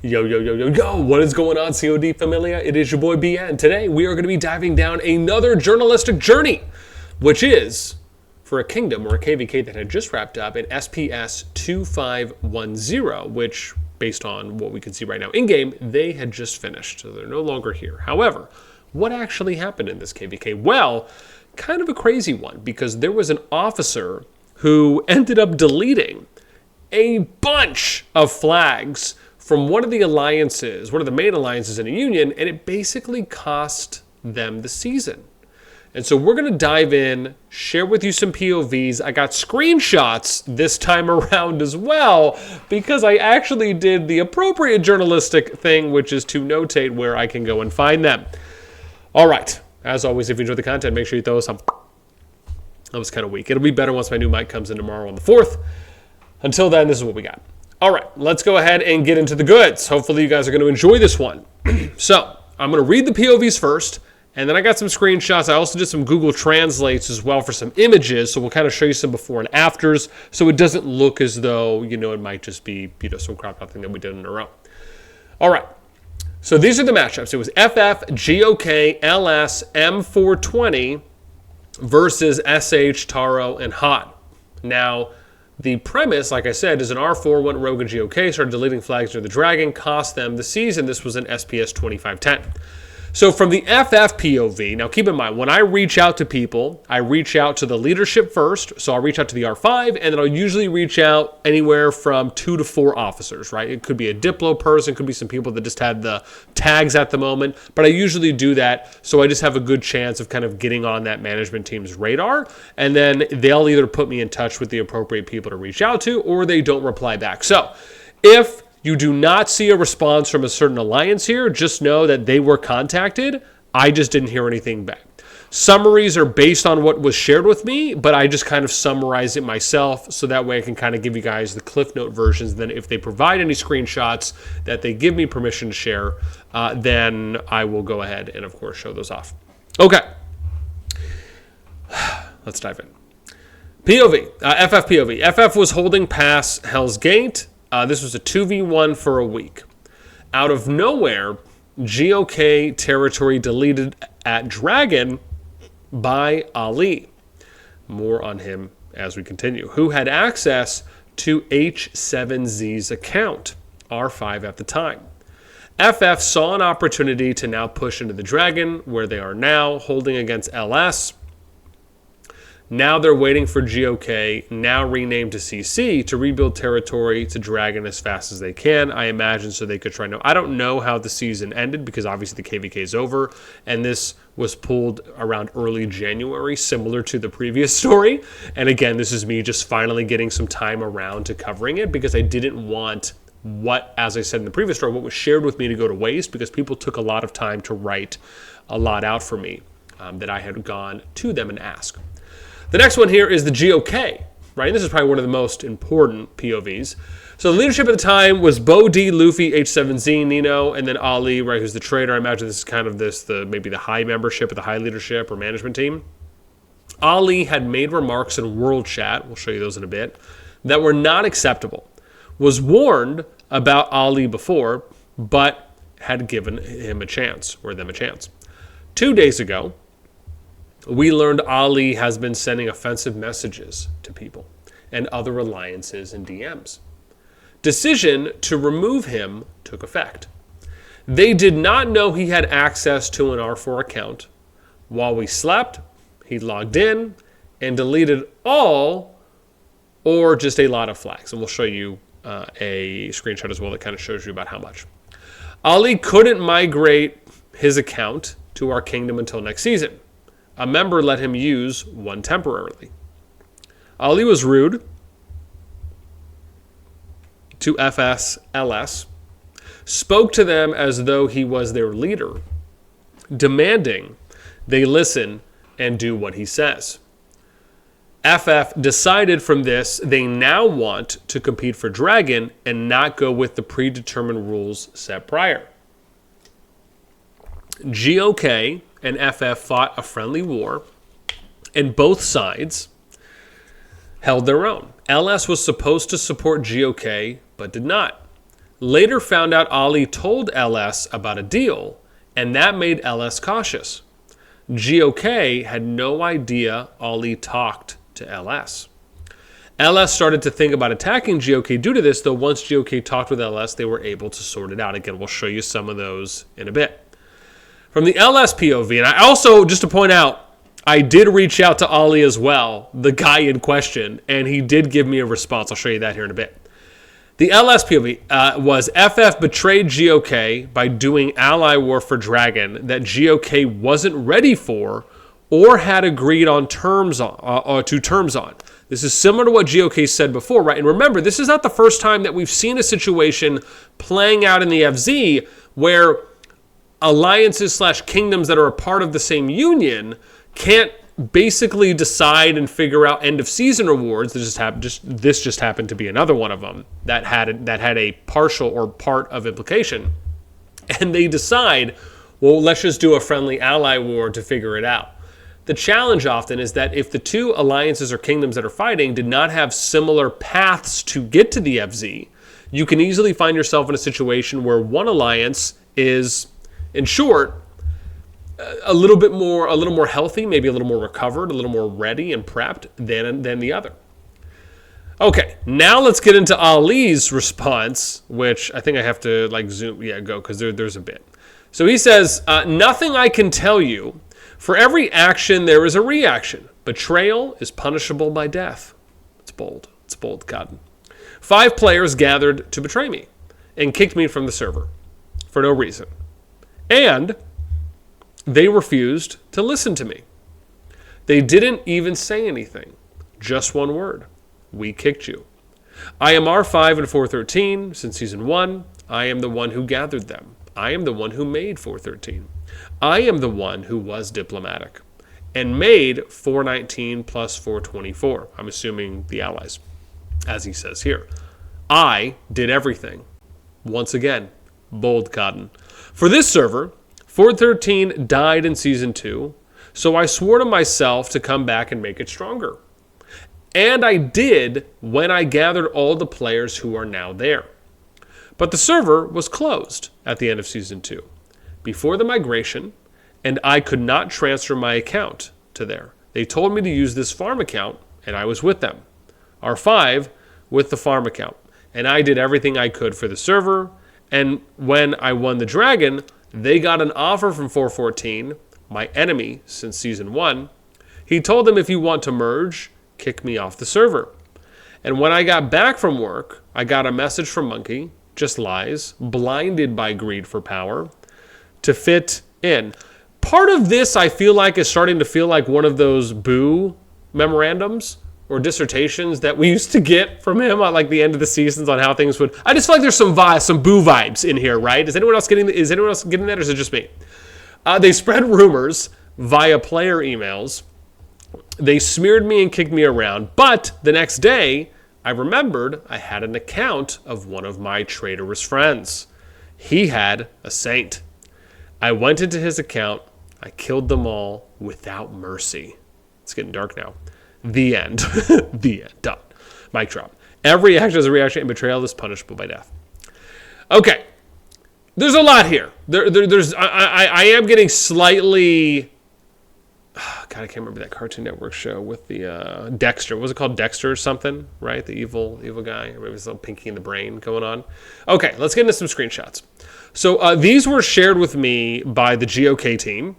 Yo, yo, yo, yo, yo, what is going on, CoD Familia? It is your boy BN. Today, we are going to be diving down another journalistic journey, which is for a kingdom or a KvK that had just wrapped up in SPS 2510, which, based on what we can see right now in-game, they had just finished, so they're no longer here. However, what actually happened in this KvK? Well, kind of a crazy one, because there was an officer who ended up deleting a bunch of flags from one of the alliances, one of the main alliances in a union, and it basically cost them the season. And so we're going to dive in, share with you some POVs. I got screenshots this time around as well, because I actually did the appropriate journalistic thing, which is to notate where I can go and find them. All right. As always, if you enjoy the content, make sure you throw us some. That was kind of weak. It'll be better once my new mic comes in tomorrow on the 4th. Until then, this is what we got. All right, let's go ahead and get into the goods. Hopefully you guys are going to enjoy this one. So I'm going to read the POVs first, and then I got some screenshots. I also did some Google Translates as well for some images, so we'll kind of show you some before and afters, so it doesn't look as though, it might just be, some cropped up thing that we did in a row. All right, so these are the matchups. It was FF, GoK, LS, M420 versus SH, Taro, and Hot. Now, the premise, like I said, is an R4 went rogue in GoK, started deleting flags near the dragon, cost them the season. This was an SPS 2510. So from the FF POV, now keep in mind, when I reach out to people, I reach out to the leadership first. So I'll reach out to the R5, and then I'll usually reach out anywhere from 2 to 4 officers, right? It could be a Diplo person, could be some people that just had the tags at the moment, but I usually do that so I just have a good chance of kind of getting on that management team's radar, and then they'll either put me in touch with the appropriate people to reach out to, or they don't reply back. So if you do not see a response from a certain alliance here, just know that they were contacted. I just didn't hear anything back. Summaries are based on what was shared with me, but I just kind of summarize it myself, so that way I can kind of give you guys the Cliff Note versions. Then if they provide any screenshots that they give me permission to share, then I will go ahead and, of course, show those off. Okay. Let's dive in. POV. FF POV. FF was holding past Hell's Gate. This was a 2v1 for a week. Out of nowhere, GoK territory deleted at Dragon by Ali. More on him as we continue. Who had access to H7Z's account, R5 at the time. FF saw an opportunity to now push into the Dragon, where they are now, holding against LS. Now they're waiting for GoK, now renamed to CC, to rebuild territory to Dragon as fast as they can, I imagine, so they could try. I don't know how the season ended, because obviously the KvK is over, and this was pulled around early January, similar to the previous story. And again, this is me just finally getting some time around to covering it, because I didn't want what, as I said in the previous story, what was shared with me to go to waste, because people took a lot of time to write a lot out for me that I had gone to them and asked. The next one here is the GoK, right? And this is probably one of the most important POVs. So the leadership at the time was Bo D, Luffy, H7Z, Nino, and then Ali, right, who's the trader. I imagine this is kind of maybe the high membership or the high leadership or management team. Ali had made remarks in World Chat, we'll show you those in a bit, that were not acceptable. Was warned about Ali before, but had given him a chance, or them a chance. 2 days ago, we learned Ali has been sending offensive messages to people and other alliances and DMs. Decision to remove him took effect. They did not know he had access to an R4 account. While we slept, he logged in and deleted all or just a lot of flags. And we'll show you a screenshot as well that kind of shows you about how much. Ali couldn't migrate his account to our kingdom until next season. A member let him use one temporarily. Ali was rude to FSLS, spoke to them as though he was their leader, demanding they listen and do what he says. FF decided from this they now want to compete for Dragon and not go with the predetermined rules set prior. GoK and FF fought a friendly war, and both sides held their own. LS was supposed to support GoK, but did not. later found out Ali told LS about a deal, and that made LS cautious. GoK had no idea Ali talked to LS. LS started to think about attacking GoK due to this, though once GoK talked with LS, they were able to sort it out. Again, we'll show you some of those in a bit. From the LS POV, and I also, just to point out, I did reach out to Ali as well, the guy in question, and he did give me a response. I'll show you that here in a bit. The LS POV was FF betrayed GoK by doing ally war for Dragon that GoK wasn't ready for or had agreed on terms on. This is similar to what GoK said before, right? And remember, this is not the first time that we've seen a situation playing out in the FZ where alliances / kingdoms that are a part of the same union can't basically decide and figure out end of season rewards. This just happened to be another one of them that had a partial or part of implication, and they decide, well, let's just do a friendly ally war to figure it out. The challenge often is that if the two alliances or kingdoms that are fighting did not have similar paths to get to the FZ, you can easily find yourself in a situation where one alliance is, in short, a little more healthy, maybe a little more recovered, a little more ready and prepped than the other. Okay, now let's get into Ali's response, which I think I have to zoom, go, because there's a bit. So he says, nothing I can tell you. For every action, there is a reaction. Betrayal is punishable by death. It's bold, God. 5 players gathered to betray me and kicked me from the server for no reason. And they refused to listen to me. They didn't even say anything. Just one word. We kicked you. I am R5 and 413 since Season 1. I am the one who gathered them. I am the one who made 413. I am the one who was diplomatic and made 419 plus 424. I'm assuming the allies, as he says here. I did everything. Once again, bold cotton. For this server, 413 died in Season 2, so I swore to myself to come back and make it stronger. And I did when I gathered all the players who are now there. But the server was closed at the end of Season 2, before the migration, and I could not transfer my account to there. They told me to use this farm account, and I was with them. R5 with the farm account. And I did everything I could for the server, and when I won the Dragon, they got an offer from 414, my enemy since Season 1. He told them, if you want to merge, kick me off the server. And when I got back from work, I got a message from Monkey, just lies, blinded by greed for power, to fit in. Part of this, I feel like, is starting to feel like one of those boo memorandums or dissertations that we used to get from him at the end of the seasons on how things would. I just feel like there's some boo vibes in here, right? Is anyone else getting that, or is it just me? They spread rumors via player emails. They smeared me and kicked me around, but the next day, I remembered I had an account of one of my traitorous friends. He had a saint. I went into his account. I killed them all without mercy. It's getting dark now. The end. The end. Done. Mic drop. Every action is a reaction, and betrayal is punishable by death. Okay. There's a lot here. I am getting slightly... God, I can't remember that Cartoon Network show with the Dexter. What was it called? Dexter or something, right? The evil guy. Or maybe it's a little Pinky in the Brain going on. Okay, let's get into some screenshots. So these were shared with me by the GoK team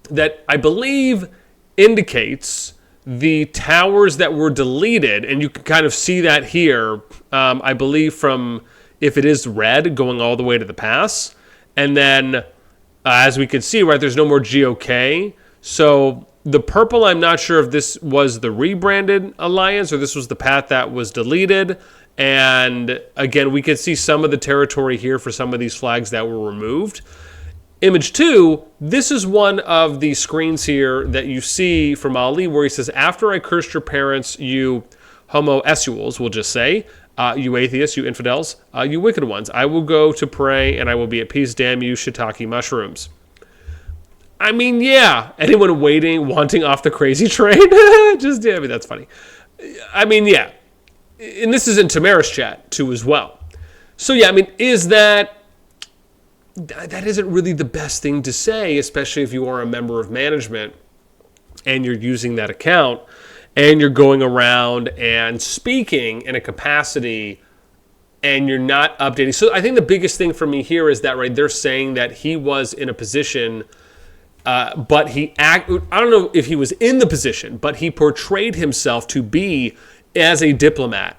that I believe indicates the towers that were deleted. And you can kind of see that here, I believe, from if it is red going all the way to the pass. And then, as we can see, right, there's no more GoK. So the purple, I'm not sure if this was the rebranded alliance or this was the path that was deleted. And again, we could see some of the territory here for some of these flags that were removed. Image 2, this is one of the screens here that you see from Ali where he says, after I cursed your parents, you homoessuals, we'll just say, you atheists, you infidels, you wicked ones, I will go to pray and I will be at peace. Damn you, shiitake mushrooms. I mean, yeah. Anyone wanting off the crazy train? That's funny. I mean, yeah. And this is in Tamara's chat, too, as well. So yeah, I mean, is that isn't really the best thing to say, especially if you are a member of management and you're using that account and you're going around and speaking in a capacity and you're not updating. So I think the biggest thing for me here is that, right, they're saying that he was in a position, but I don't know if he was in the position, but he portrayed himself to be as a diplomat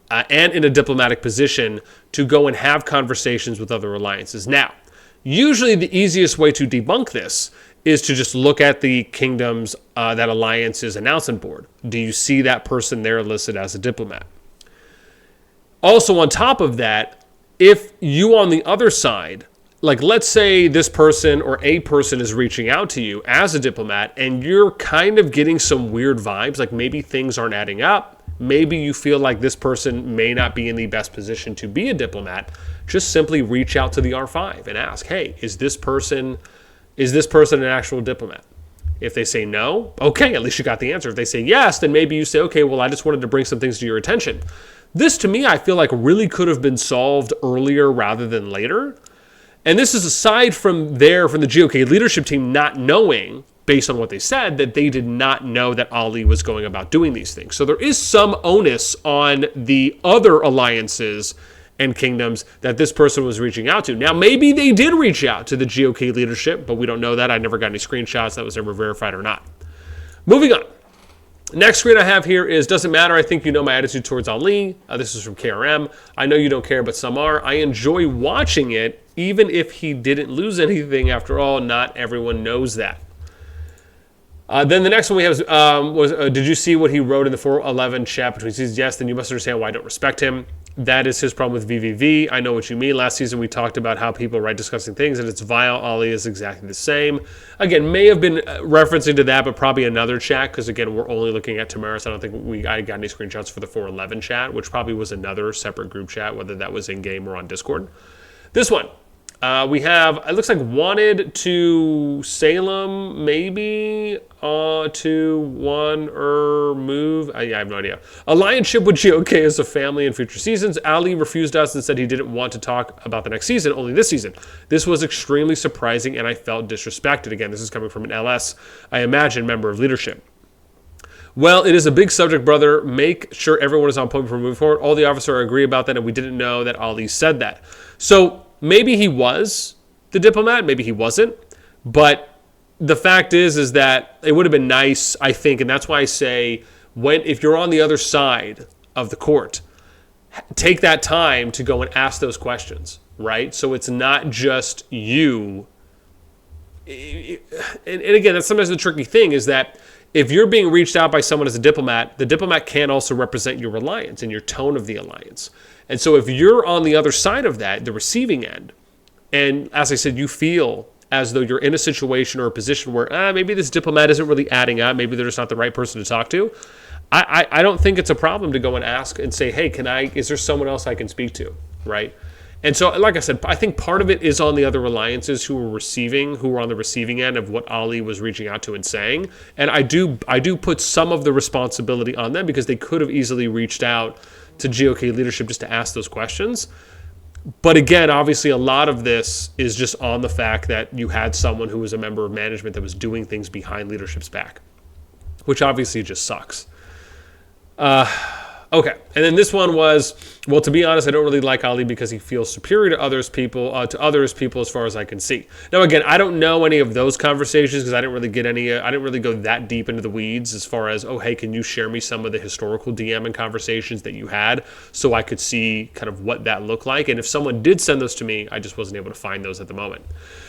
and in a diplomatic position to go and have conversations with other alliances. Now, usually the easiest way to debunk this is to just look at the kingdom's, that alliance's announcement board. Do you see that person there listed as a diplomat? Also, on top of that, if you on the other side, like let's say this person or a person is reaching out to you as a diplomat and you're kind of getting some weird vibes, like maybe things aren't adding up, maybe you feel like this person may not be in the best position to be a diplomat, just simply reach out to the R5 and ask, hey, is this person an actual diplomat? If they say no, okay, at least you got the answer. If they say yes, then maybe you say, okay, well, I just wanted to bring some things to your attention. This, to me, I feel like really could have been solved earlier rather than later. And this is aside from the GoK leadership team not knowing, based on what they said, that they did not know that Ali was going about doing these things. So there is some onus on the other alliances and kingdoms that this person was reaching out to. Now, maybe they did reach out to the GoK leadership, but we don't know that. I never got any screenshots that was ever verified or not. Moving on. Next screen I have here is, doesn't matter, I think you know my attitude towards Ali. This is from KRM. I know you don't care, but some are. I enjoy watching it, even if he didn't lose anything. After all, not everyone knows that. Then the next one we have was, did you see what he wrote in the 411 chat between seasons? Yes, then you must understand why I don't respect him. That is his problem with VVV. I know what you mean. Last season we talked about how people write disgusting things and it's vile. Ali is exactly the same. Again, may have been referencing to that, but probably another chat because, again, we're only looking at Tamaris. I don't think I got any screenshots for the 411 chat, which probably was another separate group chat, whether that was in-game or on Discord. This one. We have, it looks like wanted to Salem, maybe, to one or move. I have no idea. Alliance with GoK as a family in future seasons. Ali refused us and said he didn't want to talk about the next season, only this season. This was extremely surprising and I felt disrespected. Again, this is coming from an LS, I imagine, member of leadership. Well, it is a big subject, brother. Make sure everyone is on point before moving forward. All the officers agree about that and we didn't know that Ali said that. So, maybe he was the diplomat, maybe he wasn't, but the fact is that it would have been nice, I think, and that's why I say, if you're on the other side of the court, take that time to go and ask those questions, right? So it's not just you. And again, that's sometimes the tricky thing is that if you're being reached out by someone as a diplomat, the diplomat can also represent your alliance and your tone of the alliance. And so if you're on the other side of that, the receiving end, and as I said, you feel as though you're in a situation or a position where maybe this diplomat isn't really adding up, maybe they're just not the right person to talk to, I don't think it's a problem to go and ask and say, hey, is there someone else I can speak to, right? And so, like I said, I think part of it is on the other alliances who are on the receiving end of what Ali was reaching out to and saying. And I do put some of the responsibility on them because they could have easily reached out to GoK leadership just to ask those questions. But again, obviously a lot of this is just on the fact that you had someone who was a member of management that was doing things behind leadership's back, which obviously just sucks. Okay, and then this one was, well, to be honest, I don't really like Ali because he feels superior to others people as far as I can see. Now, again, I don't know any of those conversations because I didn't really get any. I didn't really go that deep into the weeds as far as, oh, hey, can you share me some of the historical DM and conversations that you had so I could see kind of what that looked like? And if someone did send those to me, I just wasn't able to find those at the moment.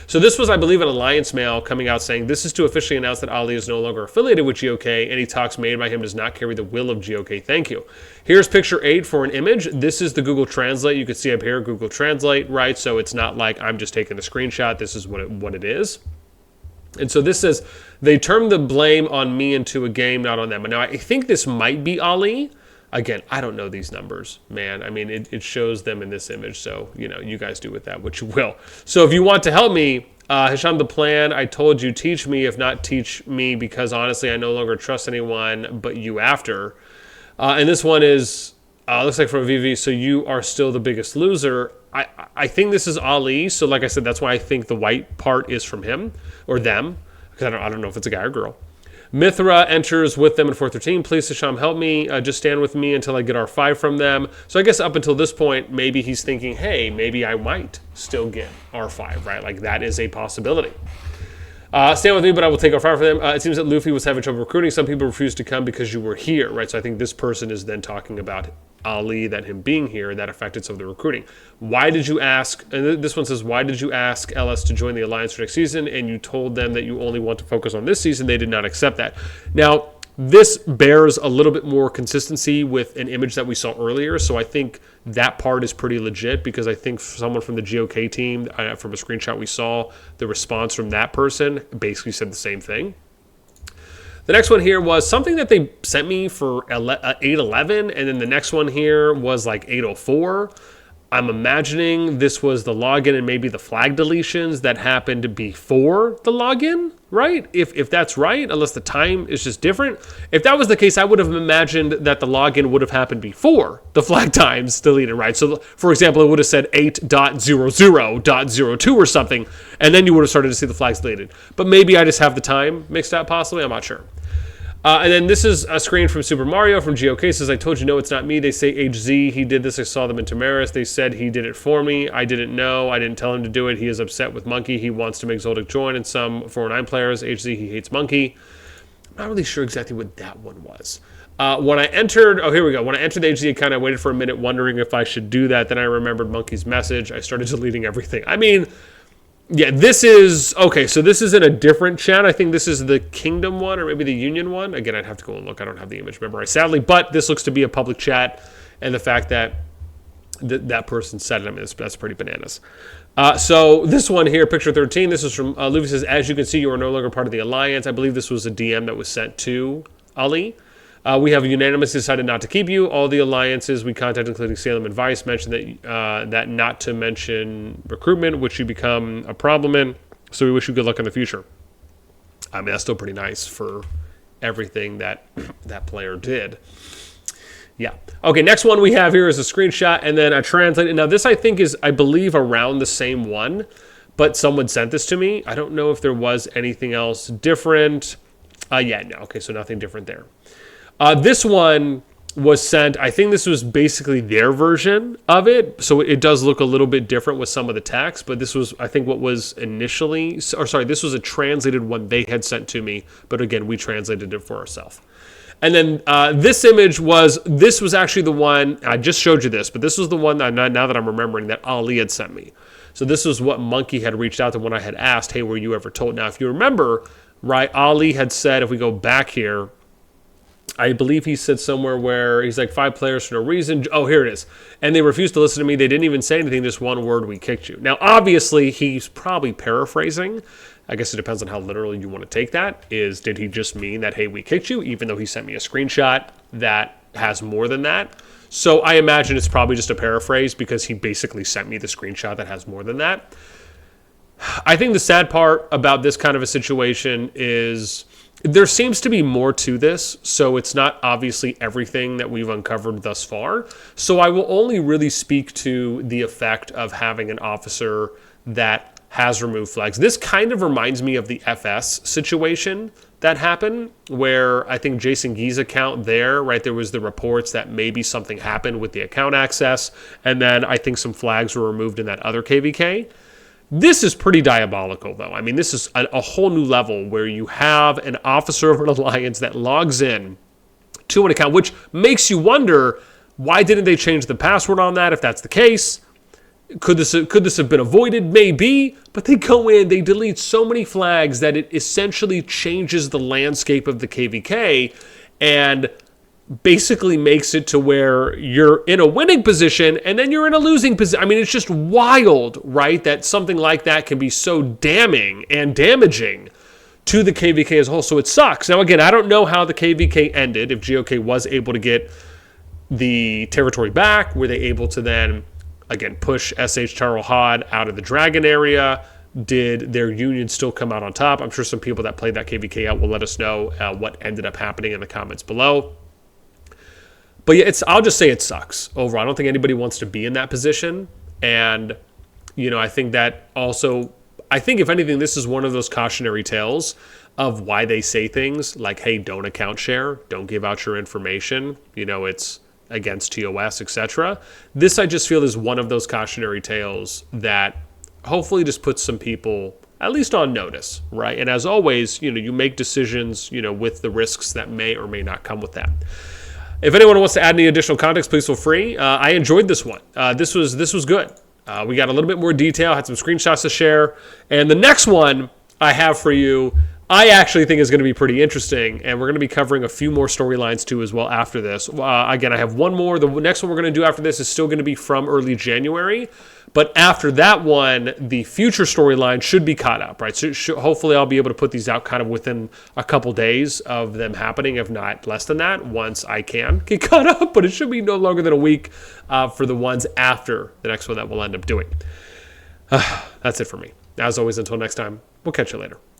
So this was, I believe, an Alliance mail coming out saying, this is to officially announce that Ali is no longer affiliated with GoK. Any talks made by him does not carry the will of GoK. Thank you. Here's picture 8 for an image. This is the Google Translate. You can see up here, Google Translate, right? So it's not like I'm just taking the screenshot. This is what it is. And so this says, they term the blame on me into a game, not on them. Now, I think this might be Ali. Again, I don't know these numbers, man. I mean, it shows them in this image. So, you guys do with that what you will. So if you want to help me, Hisham, the plan, I told you, teach me, if not teach me, because honestly, I no longer trust anyone but you after. And this one is, Looks like from VV, so you are still the biggest loser. I think this is Ali, so like I said, that's why I think the white part is from him, or them, because I don't know if it's a guy or girl. Mithra enters with them in 413. Please, Hisham, help me. Just stand with me until I get R5 from them. So I guess up until this point, maybe he's thinking, hey, maybe I might still get R5, right? Like, that is a possibility. Stand with me, but I will take R5 for them. It seems that Luffy was having trouble recruiting. Some people refused to come because you were here, right? So I think this person is then talking about Ali, that him being here, that affected some of the recruiting. Why did you ask, and this one says, why did you ask LS to join the Alliance for next season, and you told them that you only want to focus on this season? They did not accept that. Now, this bears a little bit more consistency with an image that we saw earlier, so I think that part is pretty legit, because I think someone from the GoK team, from a screenshot we saw, the response from that person basically said the same thing. The next one here was something that they sent me for 8:11, and then the next one here was like 8:04. I'm imagining this was the login and maybe the flag deletions that happened before the login, right? If that's right, unless the time is just different. If that was the case, I would have imagined that the login would have happened before the flag times deleted, right? So, for example, it would have said 8.00.02 or something, and then you would have started to see the flags deleted. But maybe I just have the time mixed up, possibly. I'm not sure. And then this is a screen from Super Mario from GoK. Says, I told you, no, it's not me. They say HZ. He did this. I saw them in Tamaris. They said he did it for me. I didn't know. I didn't tell him to do it. He is upset with Monkey. He wants to make Zoldyck join and some 409 players. HZ, he hates Monkey. I'm not really sure exactly what that one was. When I entered, here we go. When I entered the HZ account, I waited for a minute wondering if I should do that. Then I remembered Monkey's message. I started deleting everything. I mean, yeah, this is, okay, so this is in a different chat. I think this is the Kingdom one or maybe the Union one. Again, I'd have to go and look. I don't have the image memorized, sadly, but this looks to be a public chat, and the fact that that person said it, I mean, that's pretty bananas. So this one here, picture 13, this is from Luffy says, as you can see, you are no longer part of the Alliance. I believe this was a DM that was sent to Ali. We have unanimously decided not to keep you. All the alliances we contacted, including Salem and Vice, mentioned that not to mention recruitment, which you become a problem in. So we wish you good luck in the future. I mean, that's still pretty nice for everything that that player did. Yeah. Okay, next one we have here is a screenshot and then a translated. Now, this I think is, I believe, around the same one, but someone sent this to me. I don't know if there was anything else different. Yeah, no. Okay, so nothing different there. This one was sent, I think this was basically their version of it, so it does look a little bit different with some of the text, but this was, I think, what was initially, or sorry, this was a translated one they had sent to me, but again, we translated it for ourselves. And then this image was, this was actually the one, I just showed you this, but this was the one, that, now that I'm remembering, that Ali had sent me. So this was what Monkey had reached out to when I had asked, hey, were you ever told? Now, if you remember, right, Ali had said, if we go back here, I believe he said somewhere where he's like 5 players for no reason. Oh, here it is. And they refused to listen to me. They didn't even say anything. Just one word, we kicked you. Now, obviously, he's probably paraphrasing. I guess it depends on how literally you want to take that. Did he just mean that, hey, we kicked you, even though he sent me a screenshot that has more than that? So I imagine it's probably just a paraphrase because he basically sent me the screenshot that has more than that. I think the sad part about this kind of a situation is there seems to be more to this, so it's not obviously everything that we've uncovered thus far. So I will only really speak to the effect of having an officer that has removed flags. This kind of reminds me of the FS situation that happened, where I think Jason Gee's account there, right, there was the reports that maybe something happened with the account access, and then I think some flags were removed in that other KvK. This is pretty diabolical, though. I mean, this is a whole new level where you have an officer of an alliance that logs in to an account, which makes you wonder, why didn't they change the password on that if that's the case? Could this have been avoided? Maybe, but they go in, they delete so many flags that it essentially changes the landscape of the KvK and basically makes it to where you're in a winning position and then you're in a losing position. I mean, it's just wild, right? That something like that can be so damning and damaging to the KvK as a whole. So it sucks. Now, again, I don't know how the KvK ended, if GoK was able to get the territory back. Were they able to then, again, push SH Taro Had out of the Dragon area? Did their union still come out on top? I'm sure some people that played that KvK out will let us know what ended up happening in the comments below. But yeah, I'll just say it sucks overall. I don't think anybody wants to be in that position. And, you know, I think that also, I think if anything, this is one of those cautionary tales of why they say things like, hey, don't account share, don't give out your information, you know, it's against TOS, etc. This, I just feel, is one of those cautionary tales that hopefully just puts some people at least on notice, right? And as always, you know, you make decisions, you know, with the risks that may or may not come with that. If anyone wants to add any additional context, please feel free. I enjoyed this one. This was good. We got a little bit more detail, had some screenshots to share. And the next one I have for you, I actually think is going to be pretty interesting, and we're going to be covering a few more storylines too as well after this. Again, I have one more. The next one we're going to do after this is still going to be from early January, but after that one, the future storyline should be caught up, right? So hopefully I'll be able to put these out kind of within a couple days of them happening, if not less than that, once I can get caught up, but it should be no longer than a week for the ones after the next one that we'll end up doing. That's it for me. As always, until next time, we'll catch you later.